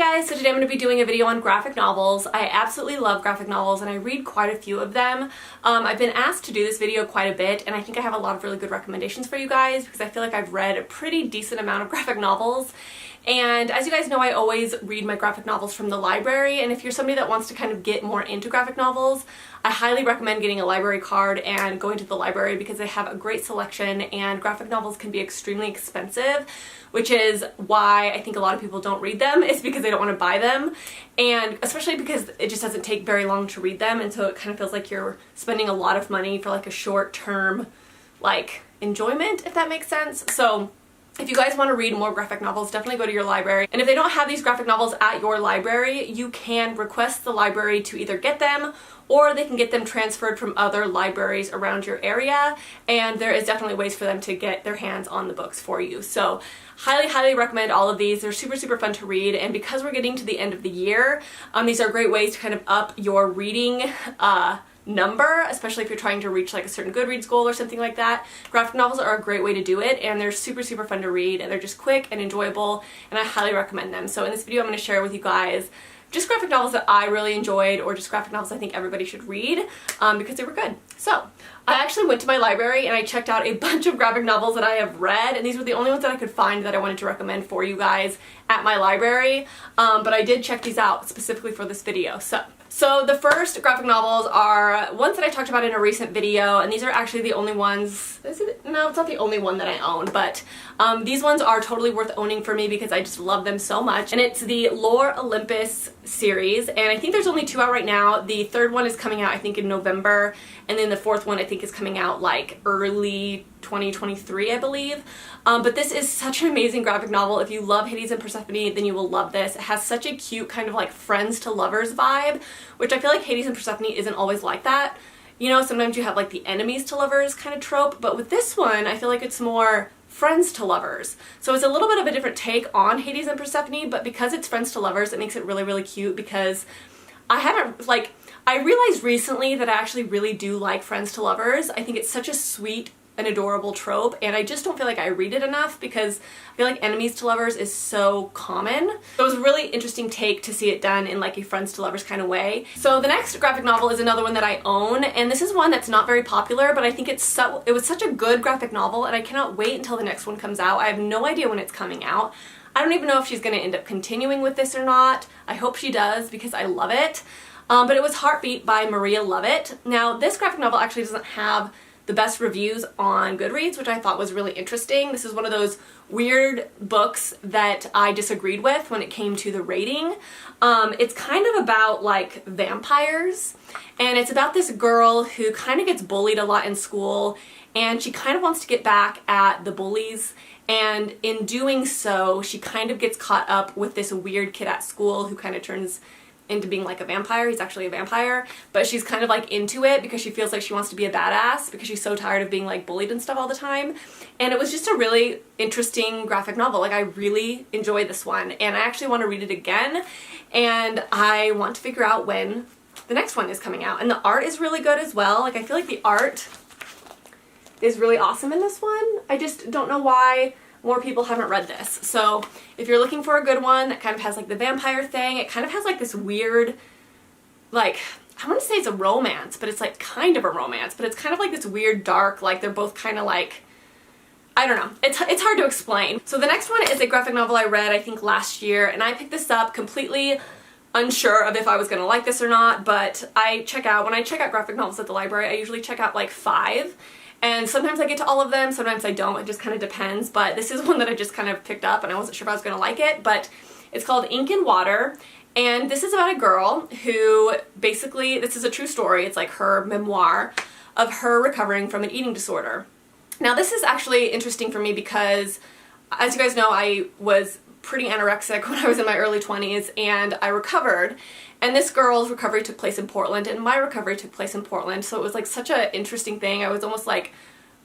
guys, so today I'm going to be doing a video on graphic novels. I absolutely love graphic novels and I read quite a few of them. I've been asked to do this video quite a bit and I think I have a lot of really good recommendations for you guys because I feel like I've read a pretty decent amount of graphic novels. And as you guys know, I always read my graphic novels from the library, and if you're somebody that wants to kind of get more into graphic novels, I highly recommend getting a library card and going to the library because they have a great selection and graphic novels can be extremely expensive, which is why I think a lot of people don't read them. It's because they don't want to buy them, and especially because it just doesn't take very long to read them, and so it kind of feels like you're spending a lot of money for like a short-term like enjoyment, if that makes sense. So if you guys want to read more graphic novels, definitely go to your library. And if they don't have these graphic novels at your library, you can request the library to either get them or they can get them transferred from other libraries around your area. And there is definitely ways for them to get their hands on the books for you. So highly recommend all of these. They're super fun to read. And because we're getting to the end of the year, these are great ways to kind of up your reading number, especially if you're trying to reach like a certain Goodreads goal or something like that. Graphic novels are a great way to do it, and they're super fun to read, and they're just quick and enjoyable, and I highly recommend them. So in this video I'm going to share with you guys just graphic novels that I really enjoyed, or just graphic novels I think everybody should read because they were good. So I actually went to my library and I checked out a bunch of graphic novels that I have read, and these were the only ones that I could find that I wanted to recommend for you guys at my library, but I did check these out specifically for this video. So the first graphic novels are ones that I talked about in a recent video, and these are actually the only ones, no, it's not the only one that I own, but these ones are totally worth owning for me because I just love them so much. And it's the Lore Olympus series, and I think there's only 2 out right now. The third one is coming out I think in November, and then the fourth one I think is coming out like early 2023, I believe. But this is such an amazing graphic novel. If you love Hades and Persephone, then you will love this. It has such a cute kind of like friends to lovers vibe, which I feel like Hades and Persephone isn't always like that. You know, sometimes you have like the enemies to lovers kind of trope, but with this one, I feel like it's more friends to lovers. So it's a little bit of a different take on Hades and Persephone, but because it's friends to lovers, it makes it really cute because I realized recently that I actually really do like friends to lovers. I think it's such a sweet an adorable trope, and I just don't feel like I read it enough because I feel like enemies to lovers is so common. So it was a really interesting take to see it done in like a friends to lovers kind of way. So the next graphic novel is another one that I own, and this is one that's not very popular, but I think it was such a good graphic novel, and I cannot wait until the next one comes out. I have no idea when it's coming out. I don't even know if she's going to end up continuing with this or not. I hope she does because I love it. But it was Heartbeat by Maria Lovett. Now this graphic novel actually doesn't have the best reviews on Goodreads, which I thought was really interesting. This is one of those weird books that I disagreed with when it came to the rating. It's kind of about like vampires, and it's about this girl who kind of gets bullied a lot in school, and she kind of wants to get back at the bullies, and in doing so she kind of gets caught up with this weird kid at school who kind of turns into being like a vampire. He's actually a vampire, but she's kind of like into it because she feels like she wants to be a badass because she's so tired of being like bullied and stuff all the time. And it was just a really interesting graphic novel. Like I really enjoyed this one, and I actually want to read it again, and I want to figure out when the next one is coming out. And the art is really good as well. Like I feel like the art is really awesome in this one. I just don't know why more people haven't read this. So if you're looking for a good one that kind of has like the vampire thing, it kind of has like this weird, like, I want to say it's a romance, but it's like kind of a romance, but it's kind of like this weird dark, like they're both kind of like, I don't know. It's hard to explain. So the next one is a graphic novel I read I think last year, and I picked this up completely unsure of if I was going to like this or not, but when I check out graphic novels at the library, I usually check out like 5. And sometimes I get to all of them, sometimes I don't, it just kind of depends, but this is one that I just kind of picked up and I wasn't sure if I was going to like it, but it's called Ink and Water, and this is about a girl who basically, this is a true story, it's like her memoir of her recovering from an eating disorder. Now this is actually interesting for me because, as you guys know, I was pretty anorexic when I was in my early 20s, and I recovered. And this girl's recovery took place in Portland, and my recovery took place in Portland, so it was like such an interesting thing. I was almost like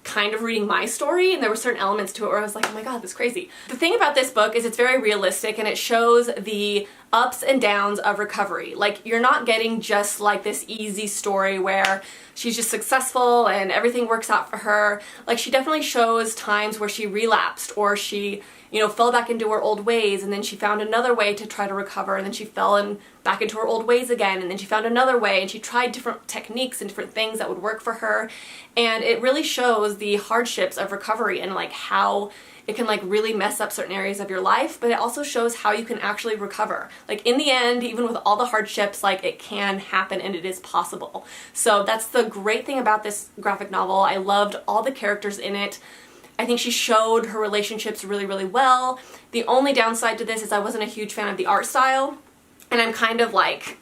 kind of reading my story, and there were certain elements to it where I was like, oh my god, that's crazy. The thing about this book is it's very realistic, and it shows the ups and downs of recovery. Like, you're not getting just like this easy story where she's just successful and everything works out for her. Like, she definitely shows times where she relapsed, or she, you know, fell back into her old ways, and then she found another way to try to recover, and then she fell back into her old ways again, and then she found another way, and she tried different techniques and different things that would work for her. And it really shows the hardships of recovery and like how it can like really mess up certain areas of your life, but it also shows how you can actually recover. Like, in the end, even with all the hardships, like, it can happen and it is possible. So that's the great thing about this graphic novel. I loved all the characters in it. I think she showed her relationships really, really well. The only downside to this is I wasn't a huge fan of the art style, and I'm kind of like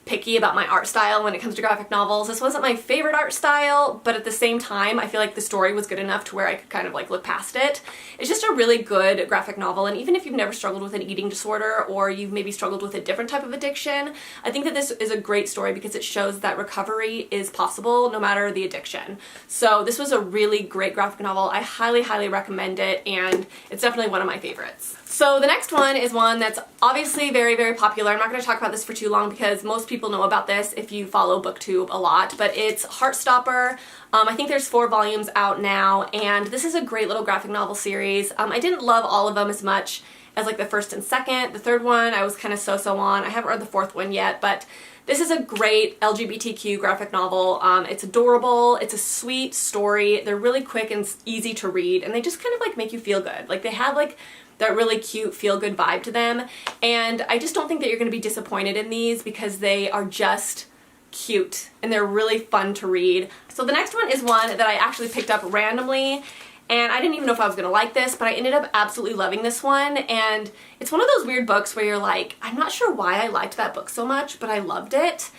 picky about my art style when it comes to graphic novels. This wasn't my favorite art style, but at the same time, I feel like the story was good enough to where I could kind of like look past it. It's just a really good graphic novel, and even if you've never struggled with an eating disorder, or you've maybe struggled with a different type of addiction, I think that this is a great story because it shows that recovery is possible no matter the addiction. So this was a really great graphic novel. I highly, highly recommend it, and it's definitely one of my favorites. So the next one is one that's obviously very, very popular. I'm not going to talk about this for too long because most people know about this if you follow BookTube a lot, but it's Heartstopper. I think there's 4 volumes out now, and this is a great little graphic novel series. I didn't love all of them as much as like the first and second. The third one I was kind of so-so on. I haven't read the fourth one yet, but this is a great LGBTQ graphic novel. It's adorable. It's a sweet story. They're really quick and easy to read, and they just kind of like make you feel good. Like, they have like that really cute feel-good vibe to them, and I just don't think that you're going to be disappointed in these because they are just cute and they're really fun to read. So the next one is one that I actually picked up randomly, and I didn't even know if I was going to like this, but I ended up absolutely loving this one. And it's one of those weird books where you're like, I'm not sure why I liked that book so much, but I loved it.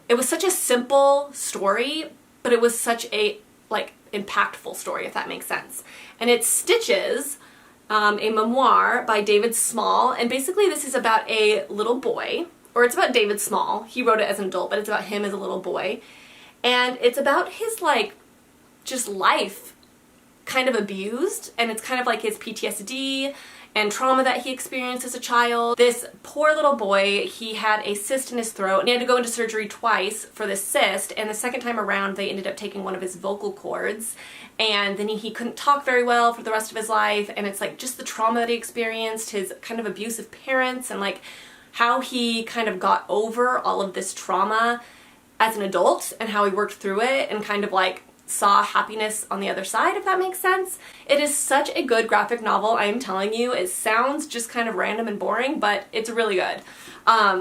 It was such a simple story, but it was such a like impactful story, if that makes sense. And it's Stitches, a memoir by David Small, and basically this is about a little boy, or it's about David Small. He wrote it as an adult, but it's about him as a little boy, and it's about his like just life kind of abused, and it's kind of like his PTSD and trauma that he experienced as a child. This poor little boy, he had a cyst in his throat, and he had to go into surgery twice for this cyst, and the second time around they ended up taking one of his vocal cords, and then he couldn't talk very well for the rest of his life. And it's like just the trauma that he experienced, his kind of abusive parents, and like how he kind of got over all of this trauma as an adult, and how he worked through it and kind of like saw happiness on the other side, if that makes sense. It is such a good graphic novel, I am telling you. It sounds just kind of random and boring, but it's really good.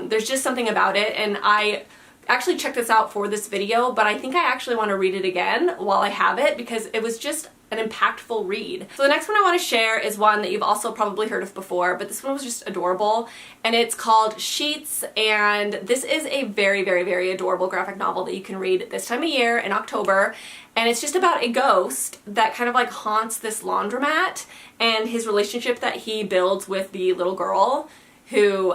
There's just something about it, and I actually checked this out for this video, but I think I actually want to read it again while I have it because it was just an impactful read. So the next one I want to share is one that you've also probably heard of before, but this one was just adorable, and it's called Sheets, and this is a very, very, very adorable graphic novel that you can read this time of year in October, and it's just about a ghost that kind of like haunts this laundromat and his relationship that he builds with the little girl who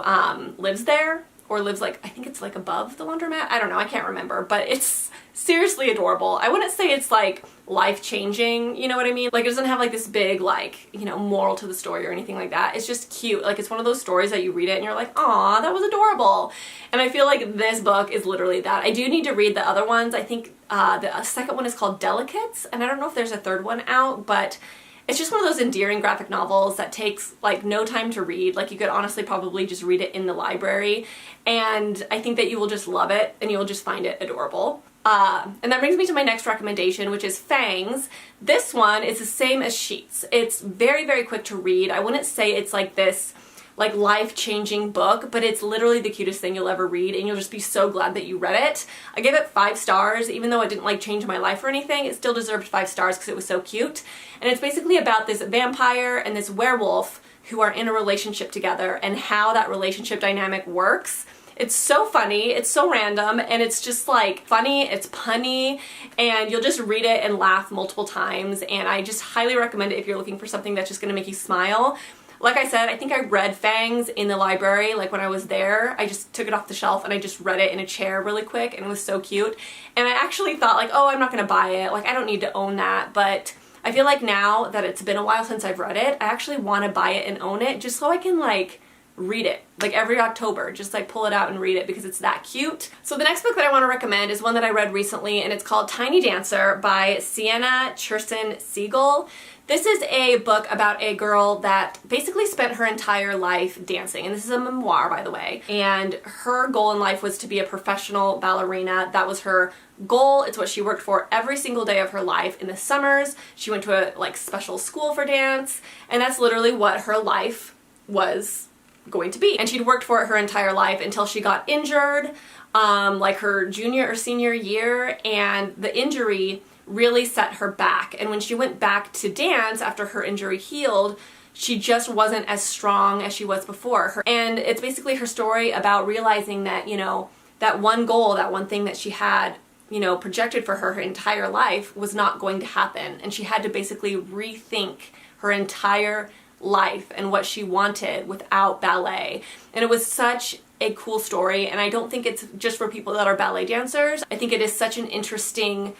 lives there, or lives like, I think it's like above the laundromat. I don't know, I can't remember, but it's seriously adorable. I wouldn't say it's like life-changing, you know what I mean? Like, it doesn't have like this big like, you know, moral to the story or anything like that. It's just cute. Like, it's one of those stories that you read it and you're like, aw, that was adorable. And I feel like this book is literally that. I do need to read the other ones. I think the second one is called Delicates, and I don't know if there's a third one out, but it's just one of those endearing graphic novels that takes like no time to read. Like, you could honestly probably just read it in the library, and I think that you will just love it and you will just find it adorable. And that brings me to my next recommendation, which is Fangs. This one is the same as Sheets. It's very, very quick to read. I wouldn't say it's like this like life-changing book, but it's literally the cutest thing you'll ever read, and you'll just be so glad that you read it. I gave it 5 stars. Even though it didn't like change my life or anything, it still deserved 5 stars because it was so cute. And it's basically about this vampire and this werewolf who are in a relationship together and how that relationship dynamic works. It's so funny, it's so random, and it's just like funny, it's punny, and you'll just read it and laugh multiple times, and I just highly recommend it if you're looking for something that's just gonna make you smile. Like I said, I think I read Fangs in the library, like when I was there. I just took it off the shelf and I just read it in a chair really quick, and it was so cute. And I actually thought like, oh, I'm not gonna buy it, like I don't need to own that, but I feel like now that it's been a while since I've read it, I actually want to buy it and own it just so I can like read it. Like every October, just like pull it out and read it because it's that cute. So the next book that I want to recommend is one that I read recently, and it's called Tiny Dancer by Sienna Cherson Siegel. This is a book about a girl that basically spent her entire life dancing, and this is a memoir, by the way, and her goal in life was to be a professional ballerina. That was her goal. It's what she worked for every single day of her life. In the summers, she went to a like special school for dance, and that's literally what her life was going to be. And she'd worked for it her entire life until she got injured, like her junior or senior year, and the injury really set her back. And when she went back to dance after her injury healed, she just wasn't as strong as she was before. And it's basically her story about realizing that, you know, that one goal, that one thing that she had, you know, projected for her entire life was not going to happen. And she had to basically rethink her entire life and what she wanted without ballet. And it was such a cool story, and I don't think it's just for people that are ballet dancers. I think it is such an interesting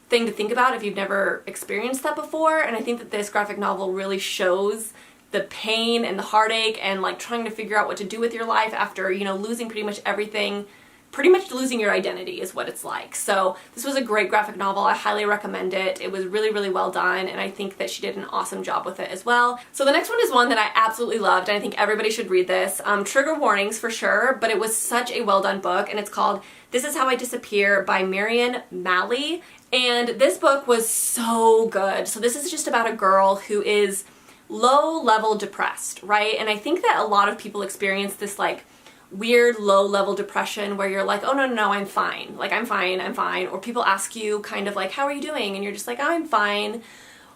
thing to think about if you've never experienced that before, and I think that this graphic novel really shows the pain and the heartache and like trying to figure out what to do with your life after, you know, losing pretty much everything. Pretty much losing your identity is what it's like. So this was a great graphic novel. I highly recommend it. It was really, really well done, and I think that she did an awesome job with it as well. So the next one is one that I absolutely loved, and I think everybody should read this. Trigger warnings for sure, but it was such a well done book, and it's called This Is How I Disappear by Marian Malley. And this book was so good. So this is just about a girl who is low-level depressed, right? And I think that a lot of people experience this like weird low-level depression where you're like, oh no, I'm fine. Like I'm fine. Or people ask you kind of like, how are you doing? And you're just like, oh, I'm fine.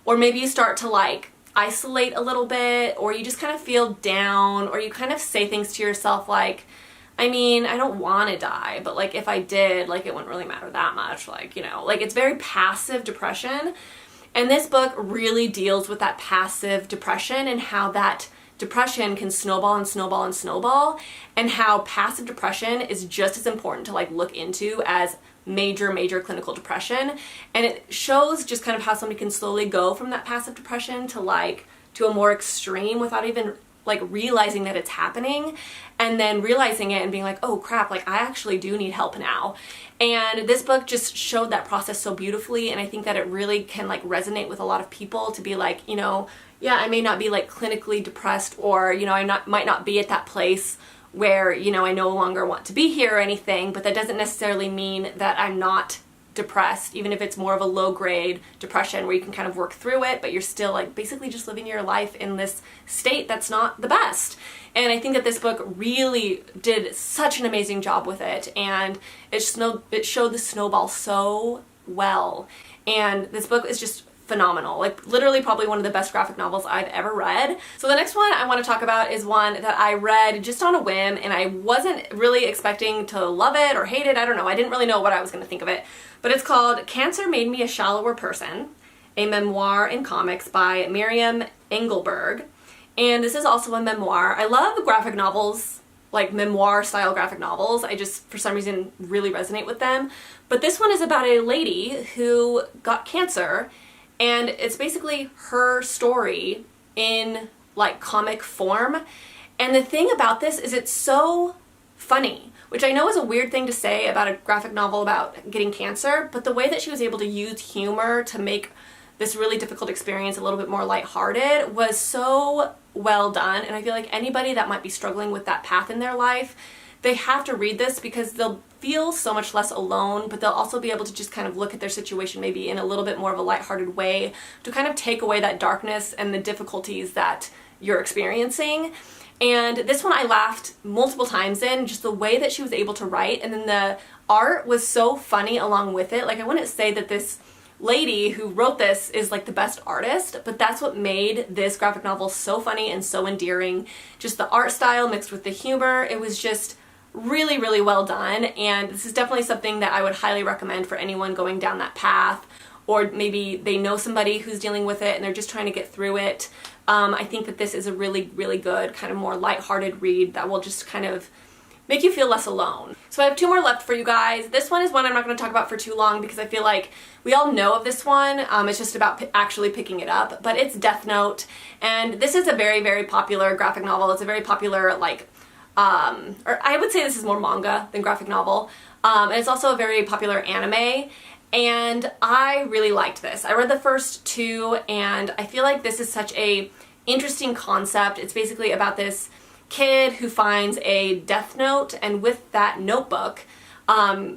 Or maybe you start to like isolate a little bit, or you just kind of feel down, or you kind of say things to yourself like, I mean, I don't want to die, but like if I did, like it wouldn't really matter that much. Like, you know, like it's very passive depression. And this book really deals with that passive depression and how that depression can snowball and snowball and snowball, and how passive depression is just as important to like look into as major clinical depression. And it shows just kind of how somebody can slowly go from that passive depression to like to a more extreme without even like realizing that it's happening, and then realizing it and being like, oh crap, like I actually do need help now. And this book just showed that process so beautifully, and I think that it really can like resonate with a lot of people to be like, you know, yeah, I may not be like clinically depressed, or, you know, might not be at that place where, you know, I no longer want to be here or anything, but that doesn't necessarily mean that I'm not depressed, even if it's more of a low grade depression where you can kind of work through it, but you're still like basically just living your life in this state that's not the best. And I think that this book really did such an amazing job with it, and it showed the snowball so well. And this book is just phenomenal, like literally probably one of the best graphic novels I've ever read. So the next one I want to talk about is one that I read just on a whim, and I wasn't really expecting to love it or hate it. I don't know. I didn't really know what I was going to think of it. But it's called Cancer Made Me a Shallower Person, a memoir in comics by Miriam Engelberg. And this is also a memoir. I love graphic novels, like memoir style graphic novels. I just, for some reason, really resonate with them. But this one is about a lady who got cancer, and it's basically her story in like comic form. And the thing about this is it's so funny, which I know is a weird thing to say about a graphic novel about getting cancer, but the way that she was able to use humor to make this really difficult experience a little bit more lighthearted was so well done. And I feel like anybody that might be struggling with that path in their life, they have to read this because they'll feel so much less alone, but they'll also be able to just kind of look at their situation maybe in a little bit more of a lighthearted way to kind of take away that darkness and the difficulties that you're experiencing. And this one I laughed multiple times in, just the way that she was able to write, and then the art was so funny along with it. Like I wouldn't say that this lady who wrote this is like the best artist, but that's what made this graphic novel so funny and so endearing. Just the art style mixed with the humor. It was just really, really well done, and this is definitely something that I would highly recommend for anyone going down that path, or maybe they know somebody who's dealing with it and they're just trying to get through it. I think that this is a really, really good kind of more lighthearted read that will just kind of make you feel less alone. So I have 2 more left for you guys. This one is one I'm not going to talk about for too long because I feel like we all know of this one. It's just about actually picking it up, but it's Death Note, and this is a very, very popular graphic novel. It's a very popular, like, or I would say this is more manga than graphic novel, and it's also a very popular anime, and I really liked this. I read the first 2, and I feel like this is such a interesting concept. It's basically about this kid who finds a death note, and with that notebook,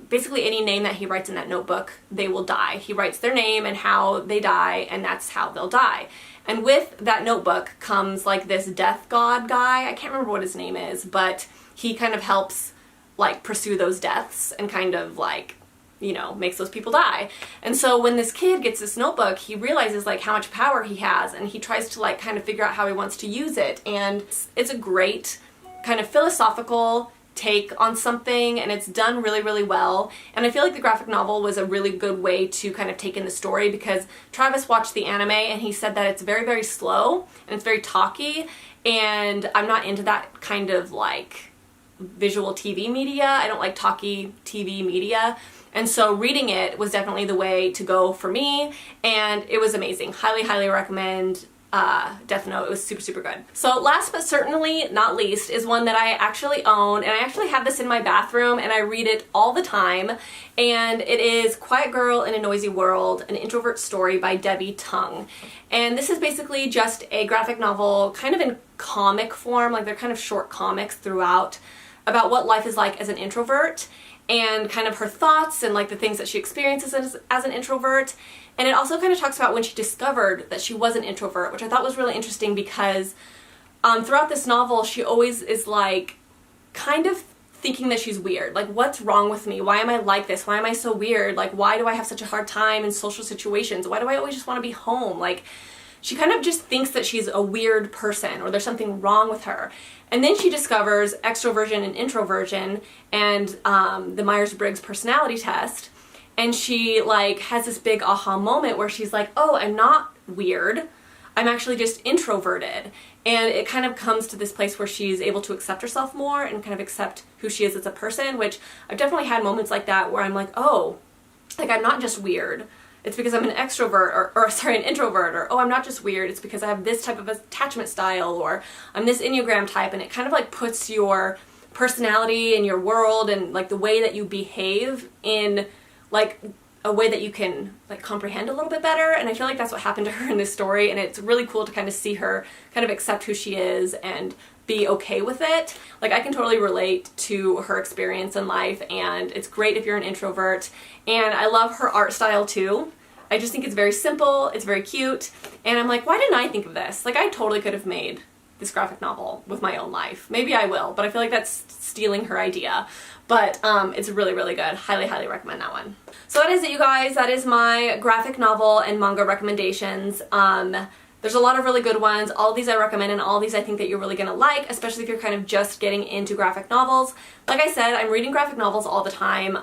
basically any name that he writes in that notebook, they will die. He writes their name and how they die, and that's how they'll die. And with that notebook comes like this death god guy. I can't remember what his name is, but he kind of helps like pursue those deaths and kind of like, you know, makes those people die. And so when this kid gets this notebook, he realizes like how much power he has, and he tries to like kind of figure out how he wants to use it. And it's a great kind of philosophical take on something, and it's done really, really well. And I feel like the graphic novel was a really good way to kind of take in the story, because Travis watched the anime and he said that it's very, very slow and it's very talky, and I'm not into that kind of like visual TV media. I don't like talky TV media. And so reading it was definitely the way to go for me, and it was amazing. Highly, highly recommend Death Note. It was super, super good. So last but certainly not least is one that I actually own, and I actually have this in my bathroom and I read it all the time, and it is Quiet Girl in a Noisy World, an introvert story by Debbie Tung. And this is basically just a graphic novel kind of in comic form, like they're kind of short comics throughout, about what life is like as an introvert, and kind of her thoughts and like the things that she experiences as an introvert. And it also kind of talks about when she discovered that she was an introvert, which I thought was really interesting, because throughout this novel she always is like kind of thinking that she's weird. Like, what's wrong with me? Why am I like this? Why am I so weird? Like, why do I have such a hard time in social situations? Why do I always just want to be home? Like, she kind of just thinks that she's a weird person or there's something wrong with her. And then she discovers extroversion and introversion and the Myers-Briggs personality test. And she like has this big aha moment where she's like, oh, I'm not weird. I'm actually just introverted. And it kind of comes to this place where she's able to accept herself more and kind of accept who she is as a person, which I've definitely had moments like that where I'm like, oh, like I'm not just weird. It's because I'm an extrovert, or sorry, an introvert, or oh, I'm not just weird, it's because I have this type of attachment style, or I'm this Enneagram type, and it kind of like puts your personality and your world and like the way that you behave in like a way that you can like comprehend a little bit better. And I feel like that's what happened to her in this story, and it's really cool to kind of see her kind of accept who she is and be okay with it. Like, I can totally relate to her experience in life, and it's great if you're an introvert. And I love her art style too. I just think it's very simple, it's very cute, and I'm like, why didn't I think of this? Like, I totally could have made this graphic novel with my own life. Maybe I will, but I feel like that's stealing her idea. But it's really, really good. Highly, highly recommend that one. So that is it, you guys. That is my graphic novel and manga recommendations. There's a lot of really good ones. All of these I recommend, and all of these I think that you're really gonna like, especially if you're kind of just getting into graphic novels. Like I said, I'm reading graphic novels all the time,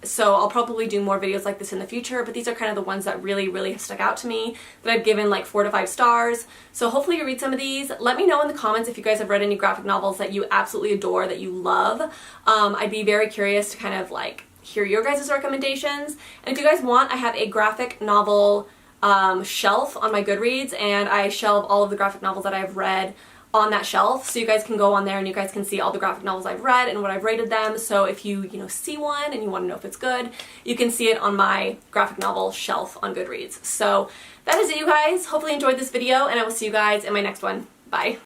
so I'll probably do more videos like this in the future, but these are kind of the ones that really, really have stuck out to me, that I've given like 4 to 5 stars. So hopefully you read some of these. Let me know in the comments if you guys have read any graphic novels that you absolutely adore, that you love. I'd be very curious to kind of like hear your guys' recommendations. And if you guys want, I have a graphic novel shelf on my Goodreads, and I shelve all of the graphic novels that I've read on that shelf, so you guys can go on there and you guys can see all the graphic novels I've read and what I've rated them. So if you see one and you want to know if it's good, you can see it on my graphic novel shelf on Goodreads. So that is it, you guys. Hopefully you enjoyed this video, and I will see you guys in my next one. Bye.